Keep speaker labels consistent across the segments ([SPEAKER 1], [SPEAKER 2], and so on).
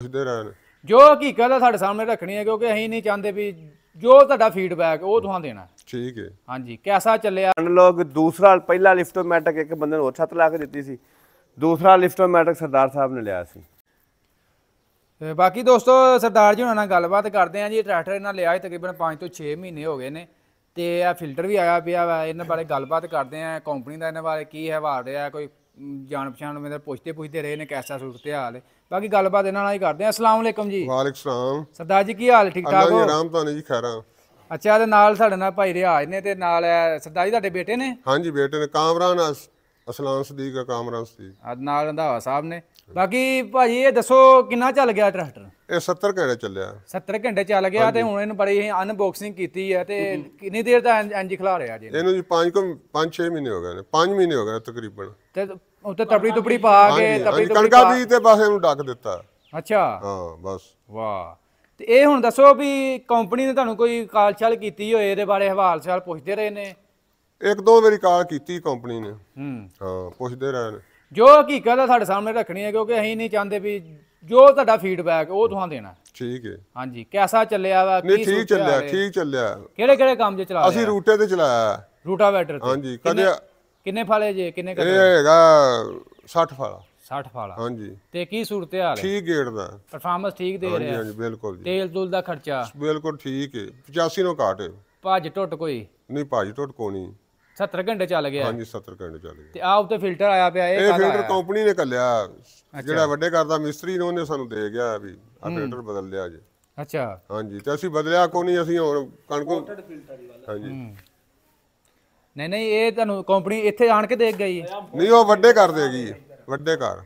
[SPEAKER 1] ਪੁੱਛਦੇ ਰਹਿਣ
[SPEAKER 2] ਜੋ ਹਕੀਕਤ ਹੈ ਸਾਡੇ ਸਾਹਮਣੇ ਰੱਖਣੀ ਹੈ ਕਿਉਂਕਿ ਅਸੀਂ ਨਹੀਂ ਚਾਹੁੰਦੇ ਵੀ ਜੋ ਤੁਹਾਡਾ ਫੀਡਬੈਕ ਉਹ ਤੁਹਾਨੂੰ ਦੇਣਾ।
[SPEAKER 1] ਠੀਕ ਹੈ।
[SPEAKER 2] ਹਾਂਜੀ कैसा ਚੱਲਿਆ
[SPEAKER 3] लोग दूसरा पहला लिफ्टोमैटिक एक बंदे ने 7 लाख दी सी, दूसरा लिफ्टोमैटिक सरदार साहब ने लिया सी।
[SPEAKER 2] ਤੇ ਬਾਕੀ ਦੋਸਤੋ ਸਰਦਾਰ ਜੀ ਹੁਣਾਂ ਨਾਲ ਗੱਲਬਾਤ ਕਰਦੇ ਆਂ ਜੀ। ਟਰੈਕਟਰ ਇਹਨਾਂ ਲਿਆ ਹੈ ਤਕਰੀਬਨ 5 ਤੋਂ 6 ਮਹੀਨੇ ਹੋ ਗਏ ਨੇ ਤੇ ਇਹ ਫਿਲਟਰ ਵੀ ਆਇਆ ਪਿਆ ਵਾ। ਇਹਨਾਂ ਬਾਰੇ ਗੱਲਬਾਤ ਕਰਦੇ ਆਂ, ਕੰਪਨੀ ਦਾ ਇਹਨਾਂ ਬਾਰੇ ਕੀ ਹੈ ਵਾਰ ਰਿਹਾ, ਕੋਈ ਜਾਣ ਪਛਾਣ ਮੇਰੇ ਪੁੱਛਦੇ ਰਹੇ ਨੇ कैसा सूरत हाल है। बाकी गलबात इन्हां नाल ही करदे आं। अस्सलाम वालेकुम जी।
[SPEAKER 1] ਵਾਲੇਕੁਮ ਸਲਾਮ
[SPEAKER 2] सरदार जी की हाल ठीक ठाक हो?
[SPEAKER 1] ਆਰਾਮ ਤਾਂ ਨਹੀਂ ਜੀ ਖੈਰਾਂ।
[SPEAKER 2] ਅੱਛਾ ਤੇ ਨਾਲ ਸਾਡੇ ਨਾਲ ਭਾਈ ਰਿਆਜ਼ ਨੇ ਤੇ ਨਾਲ ਸਰਦਾਰ ਜੀ ਤੁਹਾਡੇ ਬੇਟੇ ਨੇ?
[SPEAKER 1] ਹਾਂਜੀ ਬੇਟੇ ਨੇ ਕਾਮਰਾਨ ਅਸਲਾਨ ਸਦੀਕ ਕਾਮਰਾਨ ਸਦੀਕ
[SPEAKER 2] ਨਾਲ ਰੰਧਾਵਾ ਸਾਹਿਬ ਨੇ। ਬਾਕੀ ਭਾਜੀ ਇਹ ਦੱਸੋ ਕਿੰਨਾ ਚੱਲ ਗਿਆ ਟਰੈਕਟਰ?
[SPEAKER 1] ਇਹ 70 ਘੰਟੇ ਚੱਲਿਆ।
[SPEAKER 2] 70 ਘੰਟੇ ਚੱਲ ਗਿਆ ਤੇ ਹੁਣ ਇਹਨੂੰ ਬੜੀ ਅਨਬਾਕਸਿੰਗ ਕੀਤੀ ਹੈ ਤੇ ਕਿੰਨੀ ਦੇਰ ਦਾ ਇੰਜ ਖਿਲਾ ਰਿਹਾ ਜੀ
[SPEAKER 1] ਇਹਨੂੰ ਜੀ 5-6 ਮਹੀਨੇ ਹੋ ਗਏ ਨੇ, 5 ਮਹੀਨੇ ਹੋ ਗਏ ਤਕਰੀਬਨ।
[SPEAKER 2] ਤੇ ਉੱਤੇ ਤਪੜੀ ਤੁਪੜੀ ਪਾ ਕੇ
[SPEAKER 1] ਕਣਕਾਂ ਵੀ ਤੇ ਬਸ ਇਹਨੂੰ ਡੱਕ ਦਿੱਤਾ।
[SPEAKER 2] ਅੱਛਾ
[SPEAKER 1] ਹਾਂ ਬਸ।
[SPEAKER 2] ਵਾਹ। ਤੇ ਇਹ ਹੁਣ ਦੱਸੋ ਵੀ ਕੰਪਨੀ ਨੇ ਤੁਹਾਨੂੰ ਕੋਈ ਕਾਲ-ਚਾਲ ਕੀਤੀ ਹੋਏ ਇਹਦੇ ਬਾਰੇ, ਹਵਾਲ ਚਾਲ ਪੁੱਛਦੇ ਰਹੇ ਨੇ?
[SPEAKER 1] ਇੱਕ ਦੋ ਵਾਰੀ ਕਾਲ ਕੀਤੀ ਕੰਪਨੀ ਨੇ।
[SPEAKER 2] ਹਾਂ
[SPEAKER 1] ਪੁੱਛਦੇ ਰਹੇ ਨੇ।
[SPEAKER 2] ਜੋ ਹਕੀਕਤ ਹੈ ਸਾਡੇ ਸਾਹਮਣੇ ਰੱਖਣੀ ਹੈ ਕਿਉਂਕਿ ਅਸੀਂ ਨਹੀਂ ਚਾਹੁੰਦੇ ਵੀ ਜੋ ਤੁਹਾਡਾ ਫੀਡਬੈਕ ਉਹ ਤੁਹਾਨੂੰ ਦੇਣਾ।
[SPEAKER 1] ਠੀਕ ਹੈ।
[SPEAKER 2] ਹਾਂਜੀ कैसा ਚੱਲਿਆ ਵਾ?
[SPEAKER 1] ਨਹੀਂ ਠੀਕ ਚੱਲਿਆ, ਠੀਕ ਚੱਲਿਆ।
[SPEAKER 2] ਕਿਹੜੇ ਕੰਮ 'ਚ ਚਲਾ
[SPEAKER 1] ਅਸੀਂ ਰੂਟੇ ਤੇ ਚਲਾਇਆ।
[SPEAKER 2] ਰੂਟਾਵੇਟਰ ਤੇ?
[SPEAKER 1] ਹਾਂਜੀ। ਕਦੇ
[SPEAKER 2] ਕਿੰਨੇ ਫਾਲੇ ਜੇ? ਕਿੰਨੇ
[SPEAKER 1] ਇਹ ਹੈਗਾ 60 ਫਾਲਾ।
[SPEAKER 2] 60 ਫਾਲਾ।
[SPEAKER 1] ਹਾਂਜੀ।
[SPEAKER 2] ਤੇ ਕੀ ਸੂਰਤ ਹਾਲ ਹੈ?
[SPEAKER 1] ਠੀਕ ਗੇਟ ਦਾ
[SPEAKER 2] ਪਰਫਾਰਮੈਂਸ ਠੀਕ ਦੇ ਰਿਹਾ?
[SPEAKER 1] ਹਾਂਜੀ ਬਿਲਕੁਲ ਜੀ।
[SPEAKER 2] ਤੇਲ ਤੂਲ ਦਾ ਖਰਚਾ
[SPEAKER 1] ਬਿਲਕੁਲ ਠੀਕ ਹੈ। 85 ਨੂੰ ਘਾਟ ਹੈ।
[SPEAKER 2] ਭੱਜ ਟੁੱਟ ਕੋਈ
[SPEAKER 1] ਨਹੀਂ ਭਾਜੀ ਟੁੱਟ ਕੋਣੀ।
[SPEAKER 2] 70 ਘੰਟੇ ਚੱਲ ਗਿਆ?
[SPEAKER 1] ਹਾਂਜੀ 70 ਘੰਟੇ ਚੱਲ ਗਏ।
[SPEAKER 2] ਤੇ ਆ ਉੱਤੇ ਫਿਲਟਰ ਆਇਆ ਪਿਆ
[SPEAKER 1] ਇਹ ਫਿਲਟਰ ਕੰਪਨੀ ਨੇ ਕੱਲਿਆ, ਜਿਹੜਾ ਵੱਡੇ ਕਰਦਾ ਮਿਸਤਰੀ ਨੇ ਉਹਨੇ ਸਾਨੂੰ ਦੇ ਗਿਆ ਵੀ ਆ ਫਿਲਟਰ ਬਦਲ ਲਿਆ ਜੀ।
[SPEAKER 2] ਅੱਛਾ। ਹਾਂਜੀ
[SPEAKER 1] ਤੇ ਅਸੀਂ ਬਦਲਿਆ ਕੋਈ ਨਹੀਂ, ਅਸੀਂ ਹੁਣ ਕਣਕ ਹਾਂਜੀ
[SPEAKER 2] ਨਹੀਂ ਇਹ ਤੁਹਾਨੂੰ ਕੰਪਨੀ ਇੱਥੇ ਆਣ ਕੇ ਦੇਖ ਗਈ?
[SPEAKER 1] ਨਹੀਂ ਉਹ ਵੱਡੇ ਕਰ ਦੇਗੀ, ਵੱਡੇ ਘਰ।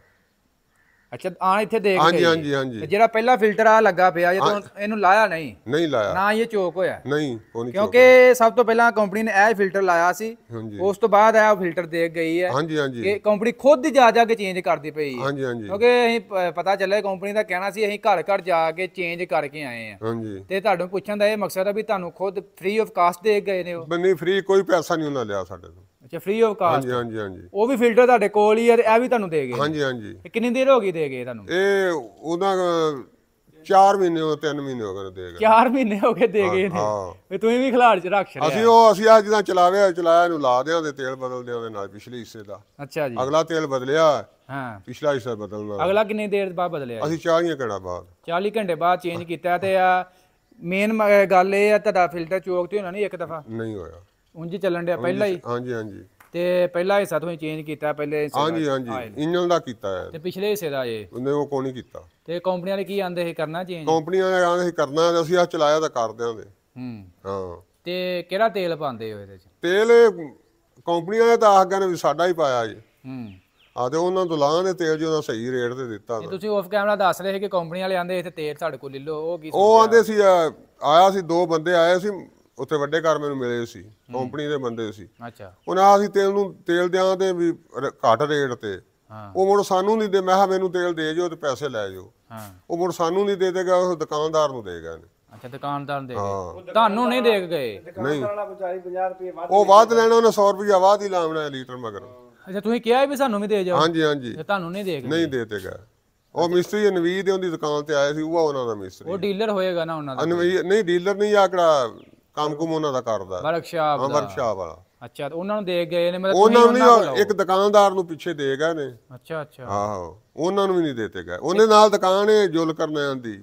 [SPEAKER 2] ਅੱਛਾ ਆਣ ਇੱਥੇ ਦੇਖ ਗਈ?
[SPEAKER 1] ਹਾਂਜੀ ਹਾਂਜੀ ਹਾਂਜੀ।
[SPEAKER 2] ਜਿਹੜਾ ਪਹਿਲਾ ਫਿਲਟਰ ਆ ਲੱਗਾ ਪਿਆ ਜੇ ਤੂੰ ਇਹਨੂੰ ਲਾਇਆ ਨਹੀਂ?
[SPEAKER 1] ਨਹੀਂ ਲਾਇਆ
[SPEAKER 2] ਨਾ ਇਹ ਚੋਕ ਹੋਇਆ?
[SPEAKER 1] ਨਹੀਂ ਕੋਈ ਨਹੀਂ।
[SPEAKER 2] ਕਿਉਂਕਿ ਸਭ ਤੋਂ ਪਹਿਲਾਂ ਕੰਪਨੀ ਨੇ ਇਹ ਫਿਲਟਰ ਲਾਇਆ ਸੀ, ਉਸ ਤੋਂ ਬਾਅਦ ਇਹ ਫਿਲਟਰ ਦੇਖ ਗਈ ਹੈ।
[SPEAKER 1] ਹਾਂਜੀ ਹਾਂਜੀ।
[SPEAKER 2] ਇਹ ਕੰਪਨੀ ਖੁਦ ਹੀ ਜਾ ਕੇ ਚੇਂਜ ਕਰਦੀ ਪਈ ਹੈ।
[SPEAKER 1] ਹਾਂਜੀ ਹਾਂਜੀ।
[SPEAKER 2] ਕਿਉਂਕਿ ਅਸੀਂ ਪਤਾ ਚੱਲਿਆ ਕੰਪਨੀ ਦਾ ਕਹਿਣਾ ਸੀ ਅਸੀਂ ਘਰ ਘਰ ਜਾ ਕੇ ਚੇਂਜ ਕਰਕੇ ਆਏ ਆ।
[SPEAKER 1] ਹਾਂਜੀ।
[SPEAKER 2] ਤੇ ਤੁਹਾਨੂੰ ਪੁੱਛਣ ਦਾ ਇਹ ਮਕਸਦ ਹੈ ਵੀ ਤੁਹਾਨੂੰ ਖੁਦ ਫ੍ਰੀ ਆਫ ਕਾਸਟ ਦੇ ਗਏ ਨੇ? ਉਹ
[SPEAKER 1] ਨਹੀਂ ਫ੍ਰੀ, ਕੋਈ ਪੈਸਾ ਨਹੀਂ ਉਹਨਾਂ ਲਿਆ ਸਾਡੇ ਤੋਂ।
[SPEAKER 2] ਅੱਛਾ ਫ੍ਰੀ ਆਫ ਕਾਸਟ?
[SPEAKER 1] ਹਾਂਜੀ ਹਾਂਜੀ ਹਾਂਜੀ।
[SPEAKER 2] ਉਹ ਵੀ ਫਿਲਟਰ ਤੁਹਾਡੇ ਕੋਲ ਹੀ ਹੈ ਤੇ ਇਹ ਵੀ ਤੁਹਾਨੂੰ ਦੇ ਗਏ?
[SPEAKER 1] ਹਾਂਜੀ ਹਾਂਜੀ।
[SPEAKER 2] ਕਿੰਨੀ ਦੇਰ ਹੋ ਗਈ ਦੇ ਗਏ ਤੁਹਾਨੂੰ?
[SPEAKER 1] ਇਹ ਉਹਦਾ 4 ਮਹੀਨੇ 3 ਮਹੀਨੇ ਹੋ ਗਏ ਦੇਗਾ।
[SPEAKER 2] 4 ਮਹੀਨੇ ਹੋ ਗਏ ਦੇ ਗਏ ਨੇ? ਵੀ ਤੁਸੀਂ ਵੀ ਖਿਲਾੜ ਚ ਰੱਖ ਛੜਿਆ?
[SPEAKER 1] ਅਸੀਂ ਆ ਜਿੱਦਾਂ ਚਲਾਇਆ ਇਹਨੂੰ ਲਾ ਦਿਆਂ ਤੇ ਤੇਲ ਬਦਲ ਦਿਆਂ ਉਹਦੇ ਨਾਲ ਪਿਛਲੇ ਹਿੱਸੇ ਦਾ।
[SPEAKER 2] ਅੱਛਾ ਜੀ।
[SPEAKER 1] ਅਗਲਾ ਤੇਲ ਬਦਲਿਆ।
[SPEAKER 2] ਹਾਂ।
[SPEAKER 1] ਪਿਛਲਾ ਹਿੱਸਾ ਬਦਲਣਾ।
[SPEAKER 2] ਅਗਲਾ ਕਿੰਨੀ ਦੇਰ ਬਾਅਦ ਬਦਲਿਆ?
[SPEAKER 1] ਅਸੀਂ 40 ਘੰਟਾ ਬਾਅਦ।
[SPEAKER 2] 40 ਘੰਟੇ ਬਾਅਦ ਚੇਂਜ ਕੀਤਾ। ਤੇ ਆ ਮੇਨ ਗੱਲ ਇਹ ਆ ਤੁਹਾਡਾ ਫਿਲਟਰ ਚੋਕ ਤੇ ਹੋਣਾ ਨਹੀਂ ਇੱਕ ਦਫਾ?
[SPEAKER 1] ਨਹੀਂ ਹੋਇਆ।
[SPEAKER 2] ਉਂਝ ਚੱਲਣ ਡਿਆ ਪਹਿਲਾਂ ਹੀ?
[SPEAKER 1] ਹਾਂਜੀ ਹਾਂਜੀ।
[SPEAKER 2] ਤੇ ਪਹਿਲਾ ਹਿੱਸਾ ਤੁਸੀਂ ਚੇਂਜ ਕੀਤਾ ਪਹਿਲੇ ਹਿੱਸੇ?
[SPEAKER 1] ਹਾਂਜੀ ਹਾਂਜੀ ਇੰਜਨ ਦਾ ਕੀਤਾ ਹੈ।
[SPEAKER 2] ਤੇ ਪਿਛਲੇ ਹਿੱਸੇ ਦਾ ਇਹ
[SPEAKER 1] ਉਹਨੇ ਉਹ ਕੋਈ ਨਹੀਂ ਕੀਤਾ।
[SPEAKER 2] ਤੇ ਕੰਪਨੀ ਵਾਲੇ ਕੀ ਆਂਦੇ ਸੀ ਕਰਨਾ ਚੇਂਜ?
[SPEAKER 1] ਕੰਪਨੀਆਂ ਨੇ ਆਂਦੇ ਸੀ ਕਰਨਾ, ਅਸੀਂ ਆ ਚਲਾਇਆ ਤਾਂ ਕਰ ਦਿਆਂਗੇ। ਹਾਂ।
[SPEAKER 2] ਤੇ ਕਿਹੜਾ ਤੇਲ ਪਾਉਂਦੇ ਹੋ ਇਹਦੇ ਚ?
[SPEAKER 1] ਤੇਲ ਕੰਪਨੀਆਂ ਨੇ ਤਾਂ ਆਖ ਗਏ ਵੀ ਸਾਡਾ ਹੀ ਪਾਇਆ ਜੀ। ਤੇ ਉਹਨਾਂ ਤੋਂ ਲਾਹਾਂ ਦੇ ਤੇਲ ਜੀ ਉਹਨਾਂ ਸਹੀ ਰੇਟ ਤੇ ਦਿੱਤਾ।
[SPEAKER 2] ਤੁਸੀਂ ਆਫ ਕੈਮਰਾ ਦੱਸ ਰਹੇ ਸੀ ਕਿ ਕੰਪਨੀ ਵਾਲੇ ਆਂਦੇ ਇੱਥੇ ਤੇਲ ਸਾਡੇ ਕੋਲ ਲੈ ਲਓ, ਉਹ ਕੀ?
[SPEAKER 1] ਉਹ ਆਂਦੇ ਸੀ ਆਇਆ ਸੀ 2 ਬੰਦੇ ਆਏ ਸੀ ਉੱਥੇ ਵੱਡੇ ਘਰ ਮੈਨੂੰ ਮਿਲੇ ਸੀ, ਕੰਪਨੀ ਦੇ ਬੰਦੇ ਸੀ।
[SPEAKER 2] ਅੱਛਾ।
[SPEAKER 1] ਉਹਨਾਂ ਅਸੀਂ ਤੇਲ ਦਿਆਂ ਤੇ ਵੀ ਘੱਟ ਰੇਟ ਤੇ। ਉਹ ਮੁੜ ਸਾਨੂੰ ਨਹੀਂ ਦੇ। ਮੈਂ ਕਿਹਾ ਮੈਨੂੰ ਤੇਲ ਦੇ ਜਾਓ ਤੇ ਪੈਸੇ ਲੈ ਜਾਓ। ਉਹ ਮੁੜ ਸਾਨੂੰ ਨਹੀਂ ਦੇ ਦੇਗਾ, ਉਹ ਦੁਕਾਨਦਾਰ ਨੂੰ ਦੇ ਗਏ ਨੇ।
[SPEAKER 2] ਅੱਛਾ ਦੁਕਾਨਦਾਰ ਨੂੰ ਦੇ ਗਏ, ਤੁਹਾਨੂੰ ਨਹੀਂ ਦੇ ਗਏ?
[SPEAKER 1] ਨਹੀਂ ਉਹ ਵੱਧ ਲੈਣਾ, ਉਹਨੇ 100 ਰੁਪਇਆ ਵੱਧ ਹੀ ਲਾਉਣਾ ਲੀਟਰ ਮਗਰ।
[SPEAKER 2] ਅੱਛਾ ਤੁਸੀਂ ਕਿਹਾ ਵੀ ਸਾਨੂੰ ਵੀ ਦੇ ਜਾਓ?
[SPEAKER 1] ਹਾਂਜੀ ਹਾਂਜੀ।
[SPEAKER 2] ਤੁਹਾਨੂੰ ਨਹੀਂ ਦੇ ਗਏ?
[SPEAKER 1] ਨਹੀਂ ਦੇ ਤੇ ਗਏ। ਉਹ ਮਿਸਤਰੀ ਨਵੀਦ ਉਹਦੀ ਦੁਕਾਨ ਤੇ ਆਏ ਸੀ, ਉਹ ਉਹਨਾਂ ਦਾ ਮਿਸਤਰੀ।
[SPEAKER 2] ਉਹ ਡੀਲਰ ਹੋਏਗਾ ਨਾ ਉਹਨਾਂ ਦਾ?
[SPEAKER 1] ਨਹੀਂ ਡੀਲਰ ਨਹੀਂ, ਆ ਕਿਹੜਾ ਕੰਮ ਕੁਮ ਉਹਨਾਂ ਦਾ ਕਰਦਾ,
[SPEAKER 2] ਵਰਕਸ਼ਾਪ ਦਾ?
[SPEAKER 1] ਵਰਕਸ਼ਾਪ ਵਾਲਾ।
[SPEAKER 2] ਅੱਛਾ ਤੇ ਉਹਨਾਂ ਨੂੰ ਦੇ ਗਏ ਨੇ? ਮਤਲਬ
[SPEAKER 1] ਉਹਨਾਂ ਨੂੰ ਨਹੀਂ, ਇੱਕ ਦੁਕਾਨਦਾਰ ਨੂੰ ਪਿੱਛੇ ਦੇ ਗਏ ਨੇ।
[SPEAKER 2] ਅੱਛਾ ਅੱਛਾ।
[SPEAKER 1] ਆਹੋ ਉਹਨਾਂ ਨੂੰ ਵੀ ਨਹੀਂ ਦੇਤੇ ਗਏ। ਉਹਨੇ ਨਾਲ ਦੁਕਾਨ ਹੈ ਜੁਲ ਕਰਨਿਆਂ ਦੀ,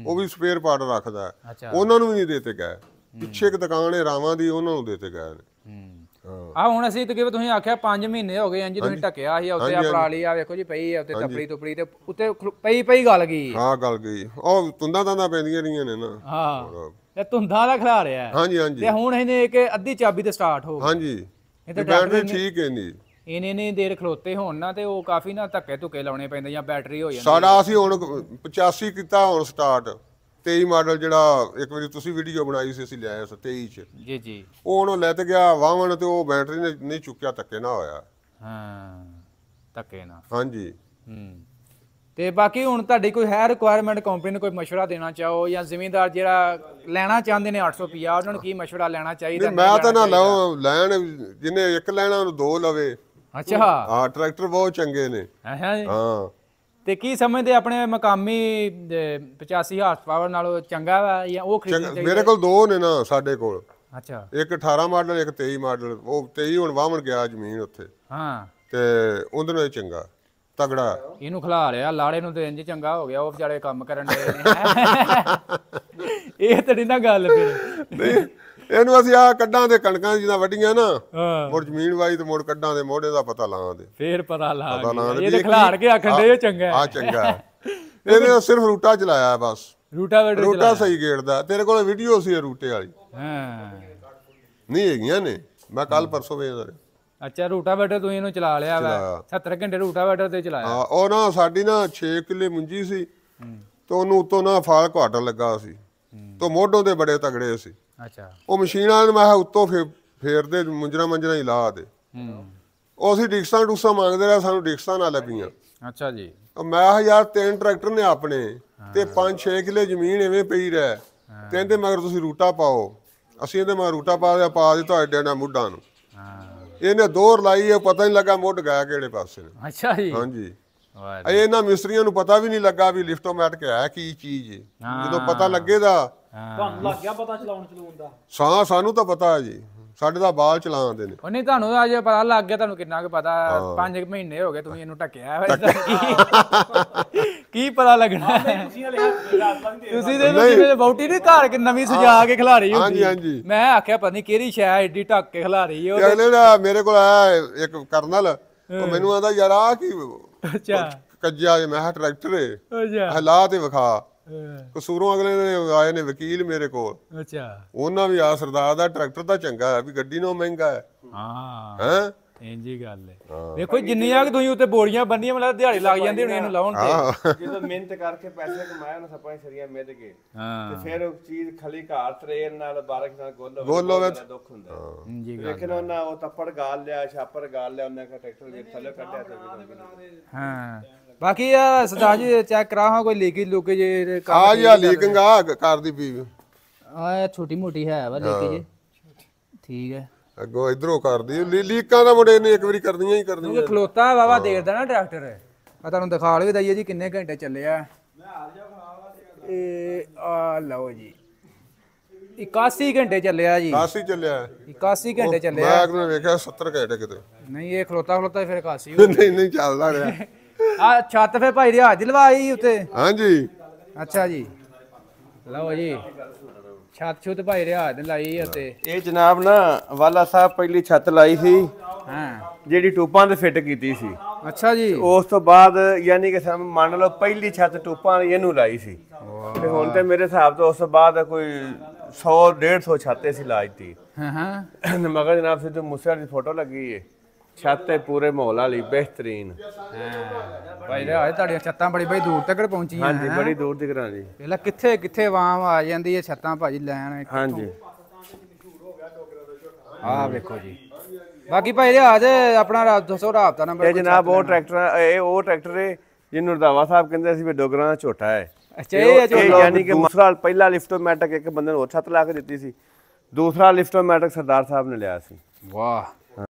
[SPEAKER 1] ਉਹ ਵੀ ਸਪੇਅਰ ਪਾਰਟ ਰੱਖਦਾ, ਉਹਨਾਂ ਨੂੰ ਵੀ ਨਹੀਂ ਦੇਤੇ ਗਏ। ਪਿੱਛੇ ਇੱਕ ਦੁਕਾਨ ਹੈ ਰਾਵਾਂ ਦੀ, ਉਹਨਾਂ ਨੂੰ ਦੇਤੇ ਗਏ ਨੇ।
[SPEAKER 2] ਆ ਹੁਣ ਅਸੀਂ ਤਕਰੀਬਨ ਤੁਸੀਂ ਆਖਿਆ 5 ਮਹੀਨੇ ਹੋ ਗਏ ਇੰਜ ਤੁਸੀਂ ਢੱਕਿਆ ਸੀ ਉੱਤੇ ਆ ਪਰਾਲੀ ਆ ਵੇਖੋ ਜੀ ਪਈ ਆ ਉੱਤੇ ਤਪੜੀ ਤੁਪੜੀ ਤੇ ਉੱਤੇ ਪਈ ਗੱਲ ਗਈ।
[SPEAKER 1] ਹਾਂ ਗੱਲ ਗਈ। ਉਹ ਤੁੰਦਾਂ ਪੈਂਦੀਆਂ ਰਹੀਆਂ ਨੇ ਨਾ।
[SPEAKER 2] ਹਾਂ ਤੇ ਧੁੰਦਾਂ ਦਾ ਖਿਲਾ ਰਿਹਾ।
[SPEAKER 1] ਹਾਂਜੀ ਹਾਂਜੀ।
[SPEAKER 2] ਤੇ ਹੁਣ ਇਹਨੇ ਇੱਕ ਅੱਧੀ ਚਾਬੀ ਤੇ ਸਟਾਰਟ ਹੋ ਗਈ।
[SPEAKER 1] ਹਾਂਜੀ ਇਹ ਬੈਟਰੀ ਠੀਕ ਹੈ ਨਹੀਂ।
[SPEAKER 2] ਇਹਨੇ ਦੇਰ ਖਲੋਤੇ ਹੋਣ ਨਾ ਤੇ ਉਹ ਕਾਫੀ ਨਾ ਧੱਕੇ ਧੁੱਕੇ ਲਾਉਣੇ ਪੈਂਦੇ ਜਾਂ ਬੈਟਰੀ ਹੋ ਜਾਂਦੀ।
[SPEAKER 1] ਸਾਡਾ ਅਸੀਂ ਹੁਣ 85 ਕੀਤਾ ਹੁਣ ਸਟਾਰਟ। 23 ਮਾਡਲ ਜਿਹੜਾ ਇੱਕ ਵਾਰੀ ਤੁਸੀਂ ਵੀਡੀਓ ਬਣਾਈ ਸੀ ਅਸੀਂ ਲਿਆਏ ਸੀ 23 ਚ।
[SPEAKER 2] ਜੀ ਜੀ।
[SPEAKER 1] ਉਹ ਉਹਨੂੰ ਲੈ ਤੇ ਗਿਆ ਵਾਹਣ ਤੇ ਉਹ ਬੈਟਰੀ ਨੇ ਨਹੀਂ ਚੁੱਕਿਆ, ਧੱਕੇ ਨਾ ਹੋਇਆ।
[SPEAKER 2] ਹਾਂ ਧੱਕੇ ਨਾ।
[SPEAKER 1] ਹਾਂਜੀ।
[SPEAKER 2] ਤੇ ਬਾਕੀ ਹੁਣ ਤੁਹਾਡੀ ਕੋਈ ਹੈ ਰਿਕੁਆਇਰਮੈਂਟ ਕੰਪਨੀ ਨੂੰ ਕੋਈ ਮਸ਼ਵਰਾ ਦੇਣਾ ਚਾਹੋ ਜਾਂ ਜ਼ਿਮੀਂਦਾਰ ਜਿਹੜਾ ਲੈਣਾ ਚਾਹੁੰਦੇ ਨੇ 850 ਉਹਨਾਂ ਨੂੰ ਕੀ ਮਸ਼ਵਰਾ ਲੈਣਾ ਚਾਹੀਦਾ?
[SPEAKER 1] ਮੈਂ ਤਾਂ ਨਾ ਲਓ ਲੈਣ, ਜਿਹਨੇ ਇੱਕ ਲੈਣਾ ਉਹਨੂੰ 2 ਲਵੇ।
[SPEAKER 2] ਅੱਛਾ।
[SPEAKER 1] ਹਾਂ ਟਰੈਕਟਰ ਬਹੁਤ ਚੰਗੇ ਨੇ।
[SPEAKER 2] ਹਾਂ। ਤੇ ਕੀ ਸਮਝਦੇ ਆਪਣੇ ਮਕਾਮੀ 85 ਹਾਰਸ ਪਾਵਰ ਨਾਲੋਂ ਚੰਗਾ ਵਾ ਜਾਂ ਉਹ ਖਰੀਦਣਾ
[SPEAKER 1] ਮੇਰੇ ਕੋਲ ਦੋ ਨੇ ਨਾ ਸਾਡੇ ਕੋਲ,
[SPEAKER 2] ਅੱਛਾ
[SPEAKER 1] ਇੱਕ 18 ਮਾਡਲ ਇੱਕ 23 ਮਾਡਲ। ਉਹ 23 ਹੁਣ ਵਾਹਣ ਗਿਆ ਜ਼ਮੀਨ ਉੱਥੇ,
[SPEAKER 2] ਹਾਂ
[SPEAKER 1] ਤੇ ਉਹਦੇ ਨਾਲ ਚੰਗਾ ਤਗੜਾ।
[SPEAKER 2] ਇਹਨੂੰ ਖਿਲਾ ਲਿਆ ਲਾੜੇ ਨੂੰ ਤੇ ਇੰਜ ਚੰਗਾ ਹੋ ਗਿਆ, ਉਹ ਵਿਚਾਰੇ ਕੰਮ ਕਰਨ ਦੇ ਨੇ ਇਹ ਤੇ ਨਹੀਂ ਨਾ ਗੱਲ ਫਿਰ।
[SPEAKER 1] ਨਹੀਂ ਇਹਨੂੰ ਅਸੀਂ ਆ ਕੱਢਾਂ ਦੇ ਕਣਕਾਂ ਜਿਹਨਾਂ ਵੱਡੀਆਂ ਨਾ,
[SPEAKER 2] ਹਾਂ
[SPEAKER 1] ਮੁੜ ਜ਼ਮੀਨ ਵਾਈ ਤੇ ਮੁੜ ਕੱਢਾਂ ਦੇ ਮੋਢੇ ਦਾ ਪਤਾ ਲਾਉਂਦੇ।
[SPEAKER 2] ਫੇਰ ਪਤਾ ਲੱਗ
[SPEAKER 1] ਪਤਾ ਲਾਉਂਦੇ
[SPEAKER 2] ਗਿਆ ਇਹ ਤੇ ਖਿਲਾਰ ਕੇ ਆਖਣ ਦੇ ਚੰਗਾ
[SPEAKER 1] ਆ ਚੰਗਾ ਹੈ। ਇਹਨੇ ਸਿਰਫ ਰੂਟਾ ਚਲਾਇਆ ਬਸ,
[SPEAKER 2] ਰੂਟਾਵੇਟਰ
[SPEAKER 1] ਰੂਟਾ ਸਹੀ ਗੇੜਦਾ। ਤੇਰੇ ਕੋਲ ਵੀਡੀਓ ਸੀ ਰੂਟੇ ਵਾਲੀ?
[SPEAKER 2] ਹਾਂ
[SPEAKER 1] ਨਹੀਂ ਹੈਗੀਆਂ ਨੇ, ਮੈਂ ਕੱਲ ਪਰਸੋਂ ਵੇਖਦਾ ਰਿਹਾ।
[SPEAKER 2] ਅੱਛਾ ਰੂਟਾਵੇਟਰ ਤੂੰ ਇਹਨੂੰ ਚਲਾ ਲਿਆ ਵਾ 70 ਘੰਟੇ ਰੂਟਾਵੇਟਰ ਤੇ ਚਲਾਇਆ।
[SPEAKER 1] ਹਾਂ ਉਹ ਨਾ ਸਾਡੀ ਨਾ 6 ਕਿੱਲੇ ਮੁੰਜੀ ਸੀ ਤੇ ਉਹਨੂੰ ਉੱਤੋਂ ਨਾ ਫਾਲ ਘਾਟ ਲੱਗਾ ਸੀ ਤੇ ਮੋਢੋਂ ਦੇ ਬੜੇ ਤਗੜੇ ਸੀ।
[SPEAKER 2] ਅੱਛਾ
[SPEAKER 1] ਉਹ ਮਸ਼ੀਨਾਂ ਨੇ ਮੈਂ ਕਿਹਾ ਉੱਤੋਂ ਫੇਰਦੇ ਮੁੰਜਰਾ ਹੀ ਲਾ ਦੇ। ਉਹ ਅਸੀਂ ਡਿਕਸਾਂ ਡੂਸਾਂ ਮੰਗਦੇ ਰਹੇ, ਸਾਨੂੰ ਡਿਕਸਾਂ ਨਾਲ ਲੱਭੀਆਂ।
[SPEAKER 2] ਅੱਛਾ ਜੀ
[SPEAKER 1] ਮੈਂ ਕਿਹਾ ਯਾਰ 3 ਟਰੈਕਟਰ ਨੇ ਆਪਣੇ ਤੇ 5-6 ਕਿੱਲੇ ਜ਼ਮੀਨ ਐਵੇਂ ਪਈ ਰਹਿ, ਤੇ ਇਹਦੇ ਮਗਰ ਤੁਸੀਂ ਰੂਟਾ ਪਾਓ। ਅਸੀਂ ਇਹਦੇ ਮਗਰ ਰੂਟਾ ਪਾ ਦਿੱਤਾ ਏਡੇ ਨਾ ਮੁੱਢਾਂ ਨੂੰ। ਇਹਨੇ ਦੋਰ ਲਾਈ, ਇਹ ਪਤਾ ਨਹੀਂ ਲੱਗਾ ਮੁੱਢ ਗਿਆ ਕਿਹੜੇ ਪਾਸੇ ਨੇ।
[SPEAKER 2] ਅੱਛਾ ਜੀ
[SPEAKER 1] ਹਾਂਜੀ
[SPEAKER 2] ਵਾਹ
[SPEAKER 1] ਇਹਨਾਂ ਮਿਸਤਰੀਆਂ ਨੂੰ ਪਤਾ ਵੀ ਨਹੀਂ ਲੱਗਾ ਵੀ ਲਿਫਟੋਮੈਟਿਕ ਹੈ ਕੀ ਚੀਜ਼ ਹੈ। ਜਦੋਂ ਪਤਾ ਲੱਗੇਗਾ
[SPEAKER 4] ਤੁਹਾਨੂੰ ਲੱਗ ਗਿਆ ਪਤਾ ਚਲਾਉਣ ਦਾ?
[SPEAKER 1] ਸਾਨੂੰ ਤਾਂ ਪਤਾ ਹੈ ਜੀ, ਸਾਡੇ ਦਾ ਬਾਲ ਚਲਾਉਂਦੇ ਨੇ।
[SPEAKER 2] ਉਹ ਨਹੀਂ ਤੁਹਾਨੂੰ ਅੱਜ ਪਤਾ ਲੱਗ ਗਿਆ, ਤੁਹਾਨੂੰ ਕਿੰਨਾ ਕੁ ਪਤਾ 5 ਮਹੀਨੇ ਹੋ ਗਏ ਤੁਸੀਂ ਇਹਨੂੰ ਢੱਕਿਆ ਕੀ ਪਤਾ ਲੱਗਣਾ। ਤੁਸੀਂ ਦੇ ਜਿਵੇਂ ਬੌਟੀ ਨੇ ਘਰ ਕਿ ਨਵੀਂ ਸਜਾ ਕੇ ਖਿਲਾਰੀ ਹੁੰਦੀ।
[SPEAKER 1] ਹਾਂਜੀ
[SPEAKER 2] ਮੈਂ ਆਖਿਆ ਪਤਾ ਨਹੀਂ ਕਿਹੜੀ ਸ਼ੈ ਏਡੀ ਢੱਕ ਕੇ ਖਿਲਾਰੀ ਉਹ।
[SPEAKER 1] ਅਗਲੇ ਦਾ ਮੇਰੇ ਕੋਲ ਆਇਆ ਇੱਕ ਕਰਨਲ, ਉਹ ਮੈਨੂੰ ਆਂਦਾ ਯਾਰ ਆ ਕੀ
[SPEAKER 2] ਅੱਛਾ
[SPEAKER 1] ਕੱਜਿਆ ਮੈਂ ਕਿਹਾ ਟਰੈਕਟਰ ਏ,
[SPEAKER 2] ਅੱਛਾ
[SPEAKER 1] ਹਲਾ ਤੇ ਵਿਖਾ। ਕਸੂਰੋਂ ਅਗਲੇ ਨੇ ਆਏ ਨੇ ਵਕੀਲ ਮੇਰੇ ਕੋਲ,
[SPEAKER 2] ਅੱਛਾ
[SPEAKER 1] ਉਹਨਾਂ ਵੀ ਆ ਸਰਦਾਰ ਦਾ ਟਰੈਕਟਰ ਤਾਂ ਚੰਗਾ ਹੈ ਵੀ ਗੱਡੀ ਨਾਲੋਂ ਮਹਿੰਗਾ ਹੈ।
[SPEAKER 2] ਹਾਂ
[SPEAKER 1] ਹੈ
[SPEAKER 2] ਇੰਜੀ ਗੱਲ ਹੈ। ਵੇਖੋ ਜਿੰਨੀਆਂ ਕਿ ਤੁਸੀਂ ਉੱਤੇ ਬੋਰੀਆਂ ਬੰਦੀਆਂ ਮਤਲਬ ਦਿਹਾੜੀ ਲੱਗ ਜਾਂਦੀ ਹੋਣੀ ਇਹਨੂੰ ਲਾਉਣ ਤੇ।
[SPEAKER 3] ਜਦੋਂ ਮਿਹਨਤ ਕਰਕੇ ਪੈਸੇ ਕਮਾਏ ਉਹਨਾਂ ਸਪਾਂ ਸਰੀਆਂ ਮਿੱਧ ਕੇ
[SPEAKER 2] ਹਾਂ
[SPEAKER 3] ਤੇ ਫਿਰ ਉਹ ਚੀਜ਼ ਖਲੀ ਘਾਰ ਤਰੇਲ ਨਾਲ ਬਾਰਕ ਨਾਲ ਗੋਲ
[SPEAKER 1] ਹੋਵੇ
[SPEAKER 3] ਦੁੱਖ ਹੁੰਦਾ।
[SPEAKER 2] ਇੰਜੀ ਗੱਲ
[SPEAKER 3] ਲੇਕਿਨ ਉਹਨਾਂ ਉਹ ਤੱਪੜ ਗਾਲ ਲਿਆ, ਛਾਪਰ ਗਾਲ ਲਿਆ, ਉਹਨਾਂ ਦਾ ਟਰੈਕਟਰ ਦੇ ਥੱਲੇ ਕੱਢਿਆ ਤੇ
[SPEAKER 2] ਹਾਂ ਬਾਕੀ ਆ ਸਰਦਾਰ ਜੀ ਚੈੱਕ ਕਰਾਹਾਂ ਕੋਈ ਲੀਕੀ ਲੁਕੇ ਜੇ
[SPEAKER 1] ਆ ਜੀ ਆ ਲੀਕਿੰਗ ਆ ਕਰਦੀ ਪੀ
[SPEAKER 2] ਆ ਛੋਟੀ ਮੋਟੀ ਹੈ ਵਾ ਲੀਕੀ ਜੇ ਠੀਕ ਹੈ।
[SPEAKER 1] ਅੱਗੋਂ ਇਧਰੋਂ ਕਰਦੀ ਲੀਕਾਂ ਦਾ ਮੁੰਡੇ ਨੇ ਇੱਕ ਵਾਰੀ ਕਰਦੀਆਂ ਹੀ ਕਰਦੀਆਂ।
[SPEAKER 2] ਕਿਉਂਕਿ ਖਲੋਤਾ ਵਾਵਾ ਦੇਰਦਾ ਨਾ ਟਰੈਕਟਰ। ਆ ਤੁਹਾਨੂੰ ਦਿਖਾ ਲਵੇ ਦਈਏ ਜੀ ਕਿੰਨੇ ਘੰਟੇ ਚੱਲਿਆ। ਇਹ ਆ ਲਓ ਜੀ 81 ਘੰਟੇ ਚੱਲਿਆ ਜੀ।
[SPEAKER 1] 81 ਚੱਲਿਆ
[SPEAKER 2] 81 ਘੰਟੇ ਚੱਲਿਆ।
[SPEAKER 1] ਮੈਂ ਅਗਲੇ ਵੇਖਿਆ 70 ਘੰਟੇ ਕਿਤੇ।
[SPEAKER 2] ਨਹੀਂ ਇਹ ਖਲੋਤਾ ਫਿਰ 81 ਹੋ
[SPEAKER 1] ਨਹੀਂ ਚੱਲਦਾ ਰਿਹਾ।
[SPEAKER 2] ਆ ਛੱਤ ਫੇ ਭਾਈ ਰਿਆਜ ਲਵਾਈ ਉੱਤੇ।
[SPEAKER 1] ਹਾਂਜੀ
[SPEAKER 2] ਅੱਛਾ ਜੀ ਲਓ ਜੀ ਛੱਤ ਛੁੱਤ ਭਾਈ ਰਿਆਜ ਨੇ ਲਾਈ ਉੱਤੇ।
[SPEAKER 3] ਇਹ ਜਨਾਬ ਨਾ ਵਾਲਾ ਸਾਹਿਬ ਪਹਿਲੀ ਛੱਤ ਲਾਈ ਸੀ
[SPEAKER 2] ਹਾਂ
[SPEAKER 3] ਜਿਹੜੀ ਟੂਪਾਂ ਤੇ ਫਿੱਟ ਕੀਤੀ ਸੀ।
[SPEAKER 2] ਅੱਛਾ ਜੀ
[SPEAKER 3] ਉਸ ਤੋਂ ਬਾਅਦ ਯਾਨੀ ਕਿ ਸਮ ਮੰਨ ਲਓ ਪਹਿਲੀ ਛੱਤ ਟੂਪਾਂ ਦੀ ਇਹਨੂੰ ਲਾਈ ਸੀ ਤੇ ਹੁਣ ਤੇ ਮੇਰੇ ਹਿਸਾਬ ਤੋਂ ਉਸ ਤੋਂ ਬਾਅਦ ਕੋਈ 100-150 ਛੱਤੇ ਸੀ ਲਾਜਤੀ।
[SPEAKER 2] ਹਾਂ ਹਾਂ
[SPEAKER 3] ਮਗਰ ਜਨਾਬ ਸਿੱਧੂ ਮੂਸੇ ਦੀ ਫੋਟੋ ਲੱਗੀ ਏ ਛੱਤ ਤੇ ਪੂਰੇ ਮਾਹੌਲ ਵਾਲੀ ਬਿਹਤਰੀਨ।
[SPEAKER 2] ਭਾਈ ਰਿਆਜ ਤੁਹਾਡੀਆਂ ਛੱਤਾਂ ਬੜੀ ਦੂਰ ਤੱਕ ਪਹੁੰਚੀਆਂ।
[SPEAKER 3] ਹਾਂਜੀ ਬੜੀ ਦੂਰ ਤੱਕ ਜੀ।
[SPEAKER 2] ਪਹਿਲਾਂ ਕਿੱਥੇ ਆਵਾਮ ਆ ਜਾਂਦੀ ਹੈ ਛੱਤਾਂ ਭਾਜੀ ਲੈਣ।
[SPEAKER 3] ਹਾਂਜੀ
[SPEAKER 2] ਆਹ ਵੇਖੋ ਜੀ ਬਾਕੀ ਭਾਈ ਰਿਆਜ ਆਪਣਾ ਦੱਸੋ ਰਾਬਤਾ ਨੰਬਰ।
[SPEAKER 3] ਇਹ ਜਨਾਬ ਉਹ ਟਰੈਕਟਰ ਏ ਜਿਹਨੂੰ ਰੰਧਾਵਾ ਸਾਹਿਬ ਕਹਿੰਦੇ ਸੀ ਵੀ ਡੋਗਰਾਂ ਦਾ ਝੋਟਾ ਹੈ।
[SPEAKER 2] ਅੱਛਾ ਇਹ
[SPEAKER 3] ਯਾਨੀ ਕਿ ਦੂਸਰਾ ਪਹਿਲਾ ਲਿਫਟੋਮੈਟਿਕ ਇੱਕ ਬੰਦੇ ਨੂੰ ਹੋਰ ਛੱਤ ਲਾ ਕੇ ਦਿੱਤੀ ਸੀ, ਦੂਸਰਾ ਲਿਫਟੋਮੈਟਿਕ ਸਰਦਾਰ ਸਾਹਿਬ ਨੇ ਲਿਆ ਸੀ।
[SPEAKER 2] ਵਾਹ